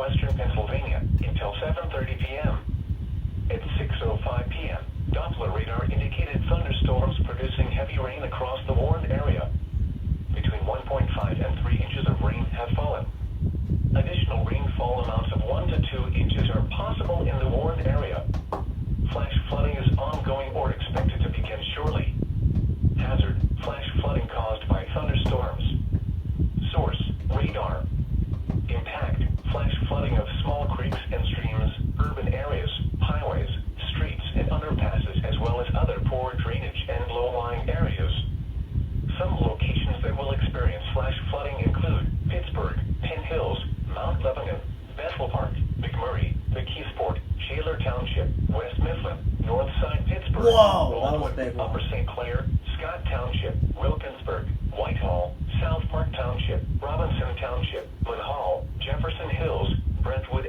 northwestern Pennsylvania until 7:30 p.m. At 6:05 p.m., Doppler radar indicated thunderstorms producing heavy rain across the warned area. Between 1.5 and 3 inches of rain have fallen. Additional rainfall amounts of 1 to 2 inches are possible in the warned area. Flash flooding is ongoing or expected to begin shortly. Hazard: flash flooding caused by thunderstorms. Source: radar. Impact: flash flooding of small creeks and streams, urban areas, highways, streets, and underpasses, as well as other poor drainage and low-lying areas. Some locations that will experience flash flooding include Pittsburgh, Penn Hills, Mount Lebanon, Bethel Park, McMurray, McKeesport, Shaler Township, West Mifflin, Northside Pittsburgh, Whoa, that was a Goldwood, big one. Upper St. Clair, Scott Township, Wilkinsburg, Whitehall, South Park Township, Robinson Township, Wood Hall, Jefferson Hills, Brentwood,